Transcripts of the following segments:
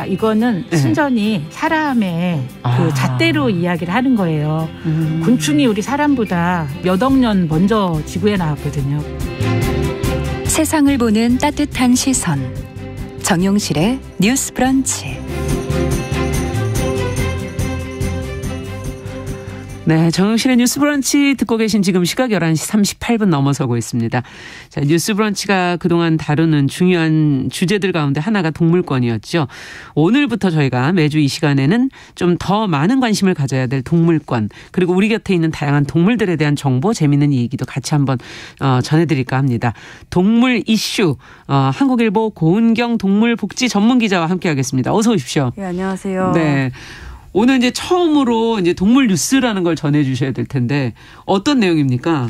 이거는 순전히 사람의 그 잣대로 이야기를 하는 거예요. 곤충이 우리 사람보다 몇 억 년 먼저 지구에 나왔거든요. 세상을 보는 따뜻한 시선. 정용실의 뉴스 브런치. 네, 정용실의 뉴스 브런치 듣고 계신 지금 시각 11시 38분 넘어서고 있습니다. 자, 뉴스 브런치가 그동안 다루는 중요한 주제들 가운데 하나가 동물권이었죠. 오늘부터 저희가 매주 이 시간에는 좀 더 많은 관심을 가져야 될 동물권, 그리고 우리 곁에 있는 다양한 동물들에 대한 정보, 재미있는 얘기도 같이 한번 전해드릴까 합니다. 동물 이슈, 한국일보 고은경 동물복지 전문기자와 함께하겠습니다. 어서 오십시오. 네, 안녕하세요. 네. 오늘 이제 처음으로 이제 동물 뉴스라는 걸 전해주셔야 될 텐데 어떤 내용입니까?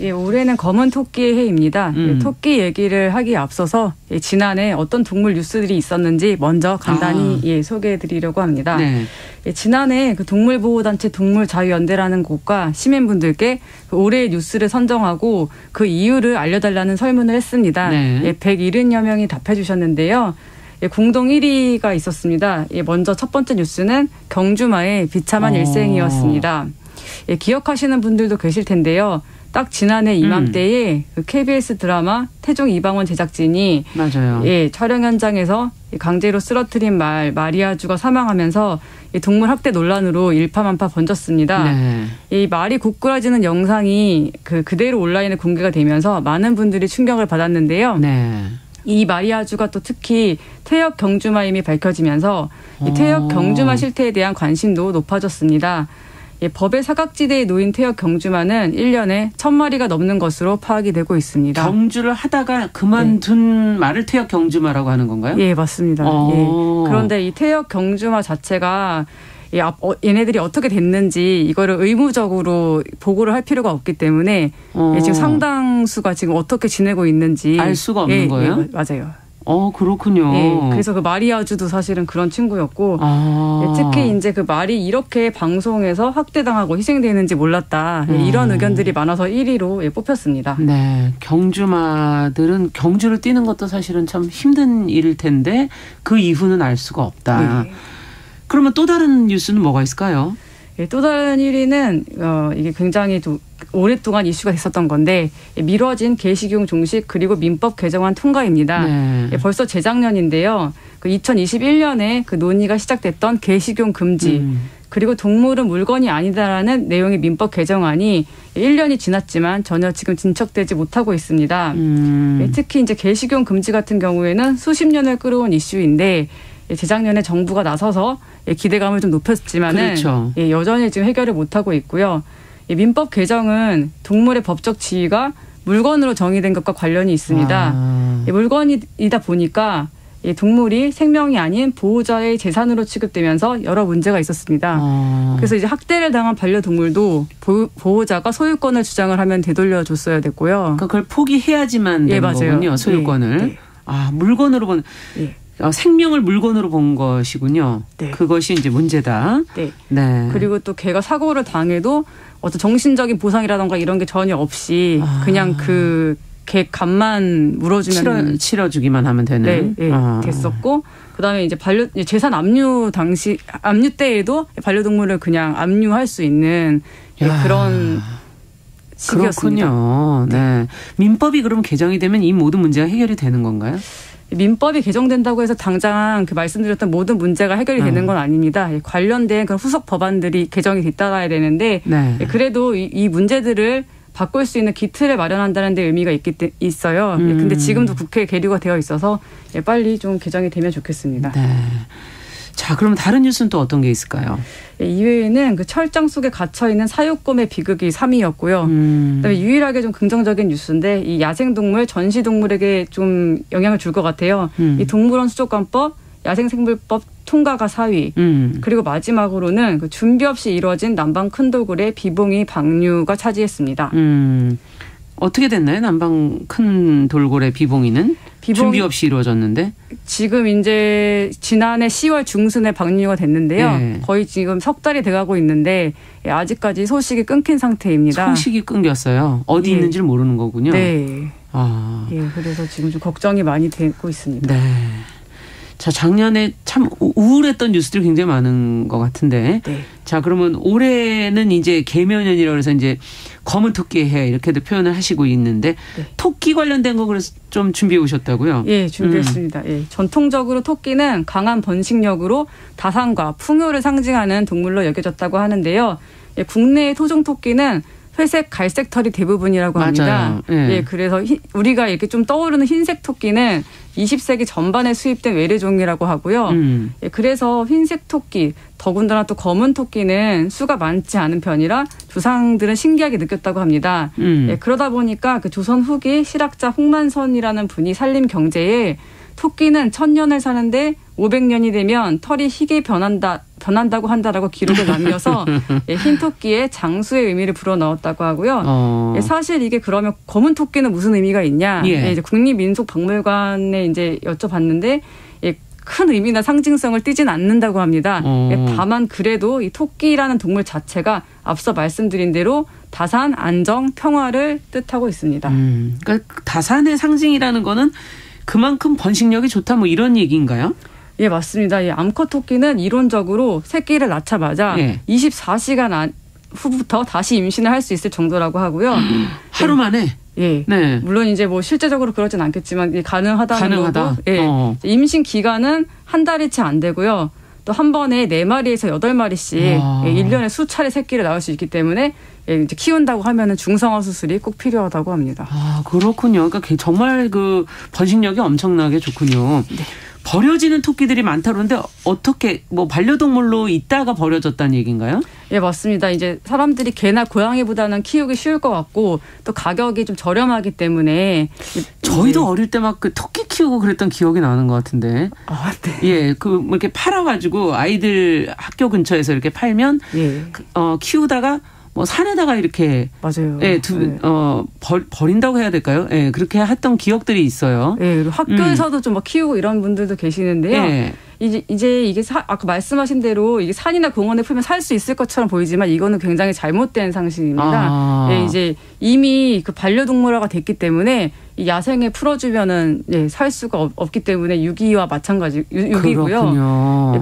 예, 올해는 검은 토끼의 해입니다. 토끼 얘기를 하기에 앞서서 지난해 어떤 동물 뉴스들이 있었는지 먼저 간단히 소개해드리려고 합니다. 네. 지난해 그 동물보호단체 동물자유연대라는 곳과 시민분들께 올해의 뉴스를 선정하고 그 이유를 알려달라는 설문을 했습니다. 네. 170여 명이 답해주셨는데요. 공동 1위가 있었습니다. 먼저 첫 번째 뉴스는 경주마의 비참한 일생이었습니다. 기억하시는 분들도 계실 텐데요. 딱 지난해 이맘때에 그 KBS 드라마 태종 이방원 제작진이 맞아요. 촬영 현장에서 강제로 쓰러뜨린 마리아주가 사망하면서 동물 학대 논란으로 일파만파 번졌습니다. 네. 이 말이 고꾸라지는 영상이 그대로 온라인에 공개가 되면서 많은 분들이 충격을 받았는데요. 네. 이 마리아주가 또 특히 퇴역 경주마임이 밝혀지면서 이 퇴역 경주마 실태에 대한 관심도 높아졌습니다. 법의 사각지대에 놓인 퇴역 경주마는 1년에 1000마리가 넘는 것으로 파악이 되고 있습니다. 경주를 하다가 그만둔 말을 퇴역 경주마라고 하는 건가요? 예, 맞습니다. 예. 그런데 이 퇴역 경주마 자체가 얘네들이 어떻게 됐는지 이거를 의무적으로 보고를 할 필요가 없기 때문에 지금 상당수가 지금 어떻게 지내고 있는지 알 수가 없는 거예요? 맞아요. 그렇군요. 그래서 그 마리아주도 사실은 그런 친구였고 특히 이제 그 말이 이렇게 방송에서 학대당하고 희생되는지 몰랐다. 이런 의견들이 많아서 1위로 뽑혔습니다. 네, 경주마들은 경주를 뛰는 것도 사실은 참 힘든 일일 텐데 그 이후는 알 수가 없다. 네. 그러면 또 다른 뉴스는 뭐가 있을까요? 또 다른 1위는 이게 굉장히 오랫동안 이슈가 됐었던 건데 미뤄진 개식용 종식 그리고 민법 개정안 통과입니다. 네. 벌써 재작년인데요. 2021년에 그 논의가 시작됐던 개식용 금지 그리고 동물은 물건이 아니다라는 내용의 민법 개정안이 1년이 지났지만 전혀 지금 진척되지 못하고 있습니다. 특히 이제 개식용 금지 같은 경우에는 수십 년을 끌어온 이슈인데 재작년에 정부가 나서서 기대감을 좀 높였지만은 그렇죠. 여전히 지금 해결을 못하고 있고요. 민법 개정은 동물의 법적 지위가 물건으로 정의된 것과 관련이 있습니다. 물건이다 보니까 동물이 생명이 아닌 보호자의 재산으로 취급되면서 여러 문제가 있었습니다. 그래서 이제 학대를 당한 반려동물도 보호자가 소유권을 주장을 하면 되돌려줬어야 됐고요. 그러니까 그걸 포기해야지만 되는 거군요. 소유권을. 물건으로 보는. 생명을 물건으로 본 것이군요. 네. 그것이 이제 문제다. 네. 네. 그리고 또 개가 사고를 당해도 어떤 정신적인 보상이라던가 이런 게 전혀 없이 그냥 그 개 값만 물어주면 치러주기만 하면 되는. 네, 됐었고 그다음에 이제 재산 압류 때에도 반려동물을 그냥 압류할 수 있는 그런 시기였습니다. 그렇군요. 네. 민법이 그럼 개정이 되면 이 모든 문제가 해결이 되는 건가요? 민법이 개정된다고 해서 당장 그 말씀드렸던 모든 문제가 해결이 되는 건 아닙니다. 관련된 그런 후속 법안들이 개정이 뒤따라야 되는데 그래도 이 문제들을 바꿀 수 있는 기틀을 마련한다는 데 의미가 있어요. 근데 지금도 국회에 계류가 되어 있어서 빨리 좀 개정이 되면 좋겠습니다. 네. 자, 그럼 다른 뉴스는 또 어떤 게 있을까요? 이외에는 그 철장 속에 갇혀있는 사육곰의 비극이 3위였고요. 그다음에 유일하게 좀 긍정적인 뉴스인데 이 야생동물, 전시동물에게 좀 영향을 줄 것 같아요. 이 동물원 수족관법, 야생생물법 통과가 4위. 그리고 마지막으로는 그 준비 없이 이루어진 남방 큰 돌고래 비봉이 방류가 차지했습니다. 어떻게 됐나요? 남방 큰 돌고래 비봉이는? 준비 없이 이루어졌는데? 지금 이제 지난해 10월 중순에 방류가 됐는데요. 네. 거의 지금 석 달이 돼가고 있는데 아직까지 소식이 끊긴 상태입니다. 소식이 끊겼어요. 어디 있는지를 모르는 거군요. 네. 그래서 지금 좀 걱정이 많이 되고 있습니다. 네. 자, 작년에 참 우울했던 뉴스들이 굉장히 많은 것 같은데. 네. 자, 그러면 올해는 이제 개묘년이라고 해서 이제 검은 토끼의 해 이렇게도 표현을 하시고 있는데 네. 토끼 관련된 거 그래서 좀 준비해 오셨다고요? 예, 준비했습니다. 예. 전통적으로 토끼는 강한 번식력으로 다산과 풍요를 상징하는 동물로 여겨졌다고 하는데요. 예, 국내의 토종 토끼는 회색, 갈색 털이 대부분이라고 합니다. 예. 예, 그래서 우리가 이렇게 좀 떠오르는 흰색 토끼는 20세기 전반에 수입된 외래종이라고 하고요. 예, 그래서 흰색 토끼, 더군다나 또 검은 토끼는 수가 많지 않은 편이라 조상들은 신기하게 느꼈다고 합니다. 예, 그러다 보니까 그 조선 후기 실학자 홍만선이라는 분이 산림 경제에 토끼는 1000년을 사는데 500년이 되면 털이 희게 변한다고 한다라고 기록을 남겨서 예, 흰 토끼의 장수의 의미를 불어넣었다고 하고요. 예, 사실 이게 그러면 검은 토끼는 무슨 의미가 있냐? 예. 예, 이제 국립민속박물관에 이제 여쭤봤는데 예, 큰 의미나 상징성을 띠진 않는다고 합니다. 예, 다만 그래도 이 토끼라는 동물 자체가 앞서 말씀드린 대로 다산, 안정, 평화를 뜻하고 있습니다. 그러니까 다산의 상징이라는 거는 그만큼 번식력이 좋다 뭐 이런 얘기인가요? 예, 맞습니다. 이 암컷 토끼는 이론적으로 새끼를 낳자마자 예. 24시간 후부터 다시 임신을 할 수 있을 정도라고 하고요. 하루 만에? 예. 네. 물론 이제 뭐 실제적으로 그러진 않겠지만 가능하다는 거고. 예. 임신 기간은 한 달이 채 안 되고요. 또 한 번에 4마리에서 8마리씩 예, 1년에 수차례 새끼를 낳을 수 있기 때문에 예, 이제 키운다고 하면은 중성화 수술이 꼭 필요하다고 합니다. 아, 그렇군요. 그러니까 정말 그 번식력이 엄청나게 좋군요. 네. 버려지는 토끼들이 많다 그러는데 어떻게 뭐 반려동물로 있다가 버려졌다는 얘기인가요? 예, 맞습니다. 이제 사람들이 개나 고양이보다는 키우기 쉬울 것 같고 또 가격이 좀 저렴하기 때문에 저희도 어릴 때 막 그 토끼 키우고 그랬던 기억이 나는 것 같은데. 아, 네. 예, 그 뭐 이렇게 팔아가지고 아이들 학교 근처에서 이렇게 팔면 예. 키우다가 뭐 산에다가 이렇게 맞아요. 예, 버린다고 해야 될까요? 예, 그렇게 했던 기억들이 있어요. 예, 그리고 학교에서도 좀 막 키우고 이런 분들도 계시는데요. 예. 이제 이게 아까 말씀하신 대로 이게 산이나 공원에 풀면 살 수 있을 것처럼 보이지만 이거는 굉장히 잘못된 상식입니다. 예, 이제 이미 그 반려동물화가 됐기 때문에 이 야생에 풀어주면은 예, 살 수가 없기 때문에 유기와 마찬가지 유기고요. 예,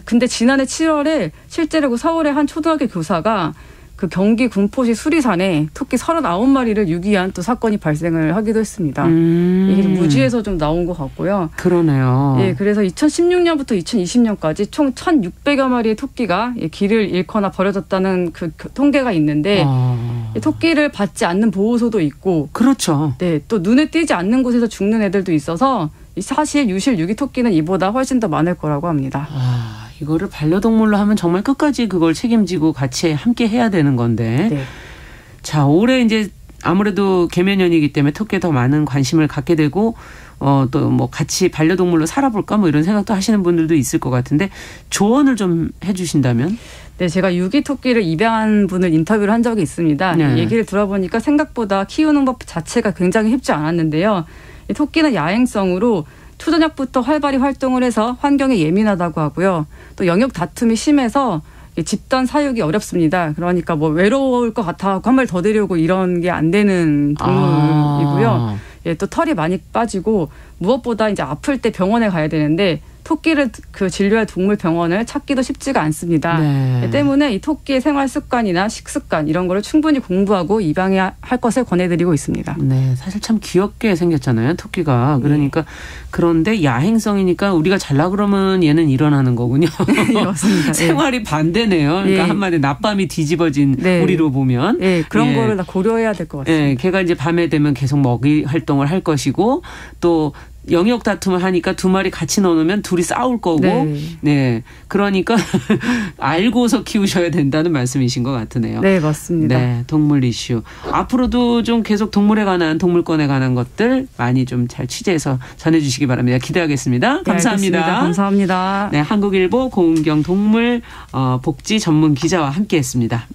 근데 지난해 7월에 실제로 그 서울의 한 초등학교 교사가 그 경기 군포시 수리산에 토끼 39마리를 유기한 또 사건이 발생을 하기도 했습니다. 이게 좀 무지에서 좀 나온 것 같고요. 그러네요. 예, 그래서 2016년부터 2020년까지 총 1,600여 마리의 토끼가 길을 잃거나 버려졌다는 그 통계가 있는데 토끼를 받지 않는 보호소도 있고, 그렇죠. 네, 또 눈에 띄지 않는 곳에서 죽는 애들도 있어서 사실 유실 유기 토끼는 이보다 훨씬 더 많을 거라고 합니다. 이거를 반려동물로 하면 정말 끝까지 그걸 책임지고 같이 함께 해야 되는 건데. 네. 자, 올해 이제 아무래도 개묘년이기 때문에 토끼에 더 많은 관심을 갖게 되고 또 뭐 같이 반려동물로 살아볼까 뭐 이런 생각도 하시는 분들도 있을 것 같은데 조언을 좀 해주신다면? 네, 제가 유기 토끼를 입양한 분을 인터뷰를 한 적이 있습니다. 네. 얘기를 들어보니까 생각보다 키우는 법 자체가 굉장히 쉽지 않았는데요. 이 토끼는 야행성으로 초저녁부터 활발히 활동을 해서 환경에 예민하다고 하고요. 또 영역 다툼이 심해서 집단 사육이 어렵습니다. 그러니까 뭐 외로울 것 같아 한 마리 더 데려오고 이런 게 안 되는 동물이고요. 예, 또 털이 많이 빠지고 무엇보다 이제 아플 때 병원에 가야 되는데 토끼를 그 진료할 동물 병원을 찾기도 쉽지가 않습니다. 네. 때문에 이 토끼의 생활 습관이나 식습관 이런 거를 충분히 공부하고 입양해야 할 것을 권해드리고 있습니다. 네, 사실 참 귀엽게 생겼잖아요, 토끼가. 그러니까 그런데 야행성이니까 우리가 잘라 그러면 얘는 일어나는 거군요. 네, 맞습니다. 생활이 반대네요. 그러니까 예. 한마디 낮밤이 뒤집어진 네. 우리로 보면. 예, 그런 거를 다 고려해야 될 것 같습니다. 예, 걔가 이제 밤에 되면 계속 먹이 활동을 할 것이고 또 영역 다툼을 하니까 두 마리 같이 넣어놓으면 둘이 싸울 거고, 네, 그러니까 알고서 키우셔야 된다는 말씀이신 것 같으네요. 네, 맞습니다. 네, 동물 이슈 앞으로도 좀 계속 동물에 관한 동물권에 관한 것들 많이 좀 잘 취재해서 전해주시기 바랍니다. 기대하겠습니다. 감사합니다. 네, 감사합니다. 네, 한국일보 고은경 동물 복지 전문 기자와 함께했습니다.